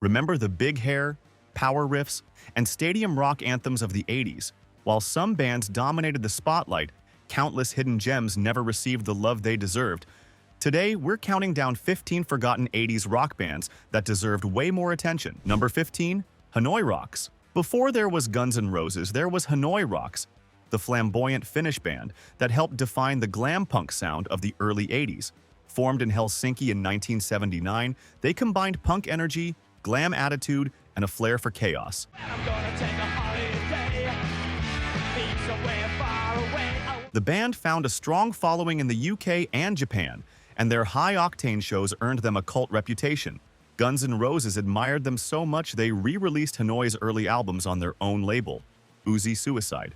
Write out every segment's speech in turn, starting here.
Remember the big hair, power riffs, and stadium rock anthems of the 80s? While some bands dominated the spotlight, countless hidden gems never received the love they deserved. Today, we're counting down 15 forgotten 80s rock bands that deserved way more attention. Number 15, Hanoi Rocks. Before there was Guns N' Roses, there was Hanoi Rocks, the flamboyant Finnish band that helped define the glam punk sound of the early 80s. Formed in Helsinki in 1979, they combined punk energy, glam attitude, and a flair for chaos. The band found a strong following in the UK and Japan, and their high-octane shows earned them a cult reputation. Guns N' Roses admired them so much they re-released Hanoi's early albums on their own label, Uzi Suicide.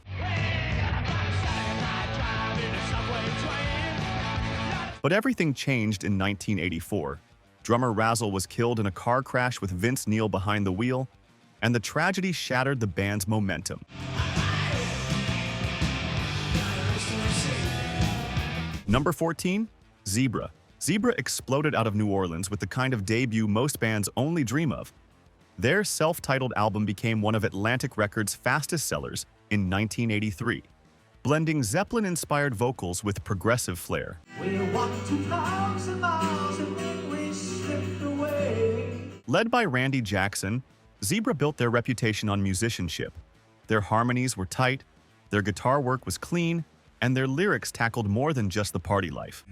But everything changed in 1984. Drummer Razzle was killed in a car crash with Vince Neil behind the wheel, and the tragedy shattered the band's momentum. Number 14, Zebra. Zebra exploded out of New Orleans with the kind of debut most bands only dream of. Their self-titled album became one of Atlantic Records' fastest sellers in 1983, blending Zeppelin-inspired vocals with progressive flair. Led by Randy Jackson, Zebra built their reputation on musicianship. Their harmonies were tight, their guitar work was clean, and their lyrics tackled more than just the party life.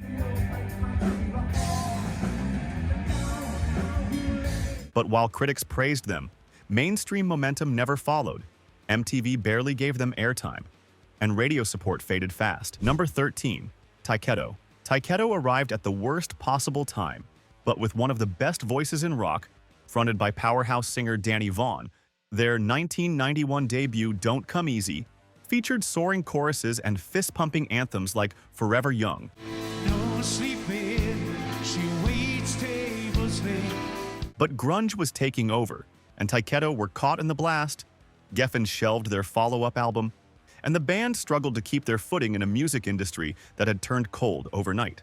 But while critics praised them, mainstream momentum never followed. MTV barely gave them airtime, and radio support faded fast. Number 13, Tyketto. Tyketto arrived at the worst possible time, but with one of the best voices in rock, fronted by powerhouse singer Danny Vaughan. Their 1991 debut, Don't Come Easy, featured soaring choruses and fist-pumping anthems like Forever Young. No sleeping, she waits tables late. But grunge was taking over, and Tyketto were caught in the blast. Geffen shelved their follow-up album, and the band struggled to keep their footing in a music industry that had turned cold overnight.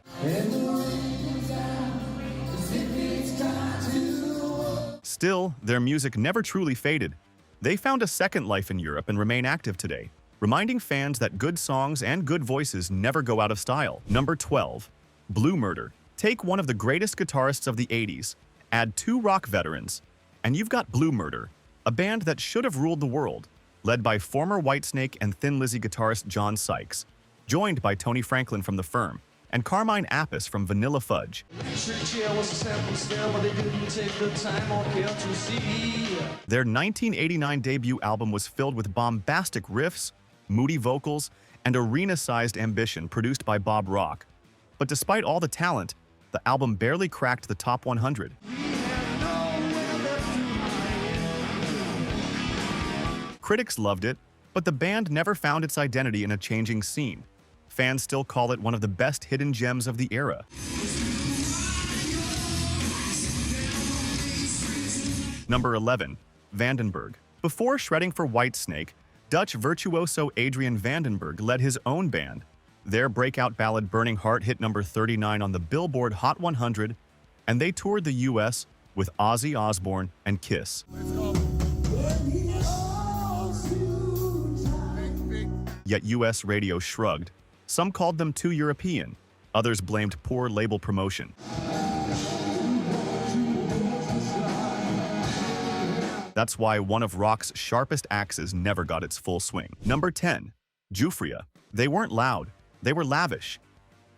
Still, their music never truly faded. They found a second life in Europe and remain active today, reminding fans that good songs and good voices never go out of style. Number 12, Blue Murder. Take one of the greatest guitarists of the 80s, add two rock veterans, and you've got Blue Murder, a band that should have ruled the world, led by former Whitesnake and Thin Lizzy guitarist John Sykes, joined by Tony Franklin from The Firm, and Carmine Appice from Vanilla Fudge. Their 1989 debut album was filled with bombastic riffs, moody vocals, and arena-sized ambition produced by Bob Rock. But despite all the talent, the album barely cracked the top 100. Critics loved it, but the band never found its identity in a changing scene. Fans still call it one of the best hidden gems of the era. Number 11, Vandenberg. Before shredding for Whitesnake, Dutch virtuoso Adrian Vandenberg led his own band. Their breakout ballad Burning Heart hit number 39 on the Billboard Hot 100, and they toured the US with Ozzy Osbourne and Kiss. Yet US radio shrugged. Some called them too European, others blamed poor label promotion. That's why one of rock's sharpest axes never got its full swing. Number 10, Giuffria. They weren't loud, they were lavish.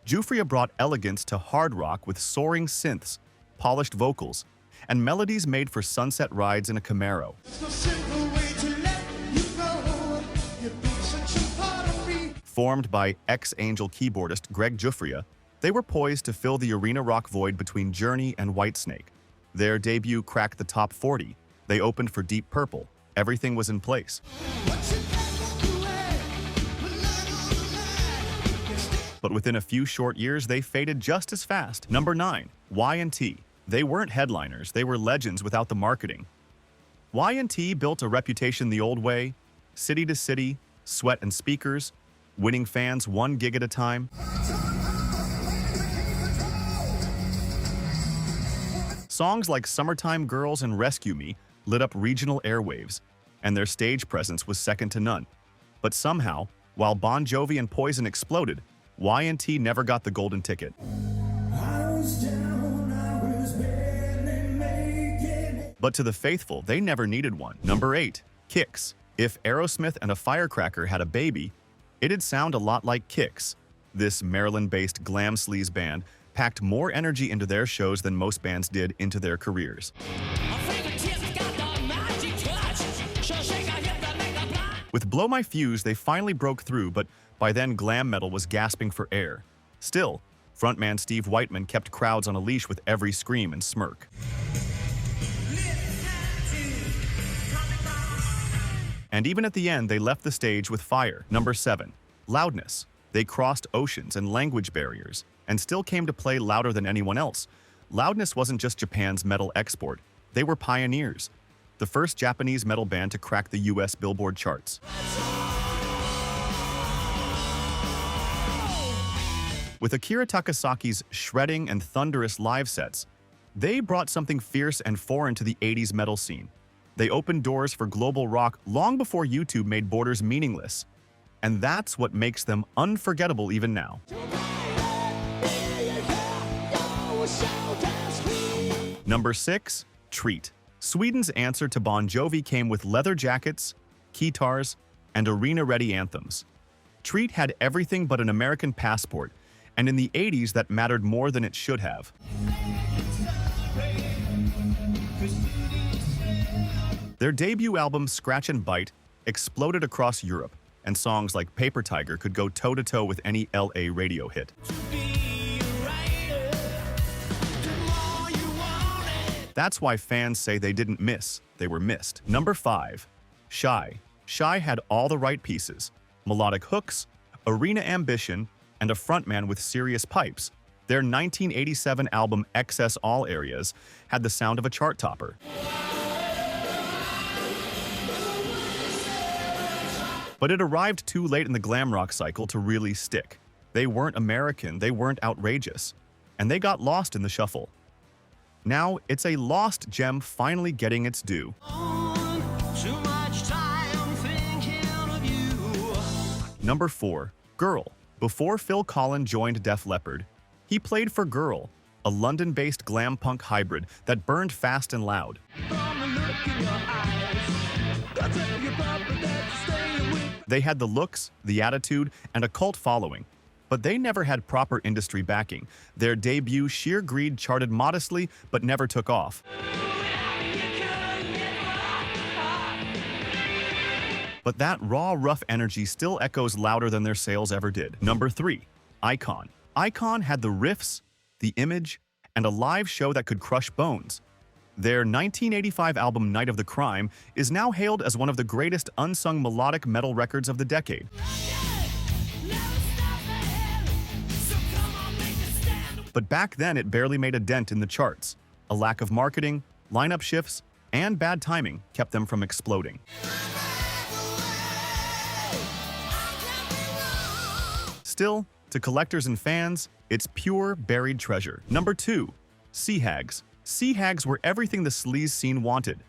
Giuffria brought elegance to hard rock with soaring synths, polished vocals, and melodies made for sunset rides in a Camaro. Formed by ex-Angel keyboardist Greg Giuffria, they were poised to fill the arena rock void between Journey and Whitesnake. Their debut cracked the top 40. They opened for Deep Purple. Everything was in place. But within a few short years, they faded just as fast. Number 9, Y&T. They weren't headliners, they were legends without the marketing. Y&T built a reputation the old way, city to city, sweat and speakers, winning fans one gig at a time. Songs like Summertime Girls and Rescue Me lit up regional airwaves, and their stage presence was second to none. But somehow, while Bon Jovi and Poison exploded, Y&T never got the golden ticket. But to the faithful, they never needed one. Number 8. Kicks. If Aerosmith and a Firecracker had a baby, it'd sound a lot like Kicks. This Maryland-based glam sleaze band packed more energy into their shows than most bands did into their careers. With Blow My Fuse, they finally broke through, but by then glam metal was gasping for air. Still, frontman Steve Whiteman kept crowds on a leash with every scream and smirk. And even at the end, they left the stage with fire. Number 7. Loudness. They crossed oceans and language barriers, and still came to play louder than anyone else. Loudness wasn't just Japan's metal export. They were pioneers. The first Japanese metal band to crack the US Billboard charts. With Akira Takasaki's shredding and thunderous live sets, they brought something fierce and foreign to the 80s metal scene. They opened doors for global rock long before YouTube made borders meaningless. And that's what makes them unforgettable even now. Number 6. Treat. Sweden's answer to Bon Jovi came with leather jackets, guitars, and arena-ready anthems. Treat had everything but an American passport, and in the 80s that mattered more than it should have. Their debut album, Scratch and Bite, exploded across Europe, and songs like Paper Tiger could go toe-to-toe with any LA radio hit. That's why fans say they didn't miss, they were missed. Number 5. Shy. Shy had all the right pieces: melodic hooks, arena ambition, and a frontman with serious pipes. Their 1987 album Excess All Areas had the sound of a chart topper. But it arrived too late in the glam rock cycle to really stick. They weren't American, they weren't outrageous, and they got lost in the shuffle. Now, it's a lost gem finally getting its due. Number 4. Girl. Before Phil Collen joined Def Leppard, he played for Girl, a London-based glam punk hybrid that burned fast and loud. They had the looks, the attitude, and a cult following, but they never had proper industry backing. Their debut, Sheer Greed, charted modestly but never took off. But that raw, rough energy still echoes louder than their sales ever did. Number 3. Icon. Icon had the riffs, the image, and a live show that could crush bones. Their 1985 album Night of the Crime is now hailed as one of the greatest unsung melodic metal records of the decade. But back then it barely made a dent in the charts. A lack of marketing, lineup shifts, and bad timing kept them from exploding. Still, to collectors and fans, it's pure buried treasure. Number 2. Sea Hags. Sea Hags were everything the sleaze scene wanted: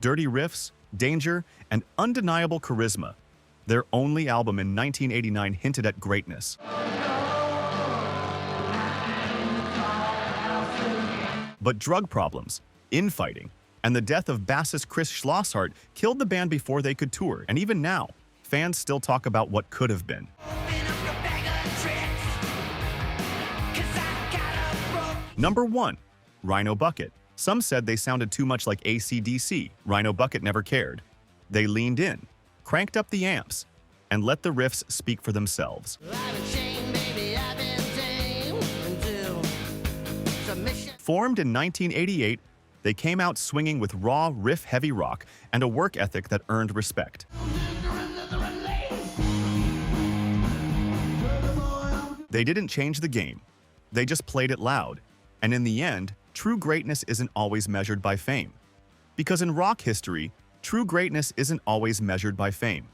dirty riffs, danger, and undeniable charisma. Their only album in 1989 hinted at greatness. But drug problems, infighting, and the death of bassist Chris Schlosshart killed the band before they could tour, and even now, fans still talk about what could have been. Number 1. Rhino Bucket. Some said they sounded too much like AC/DC. Rhino Bucket never cared. They leaned in, cranked up the amps, and let the riffs speak for themselves. Formed in 1988, they came out swinging with raw, riff-heavy rock and a work ethic that earned respect. They didn't change the game. They just played it loud. And in the end, true greatness isn't always measured by fame. Because in rock history, true greatness isn't always measured by fame.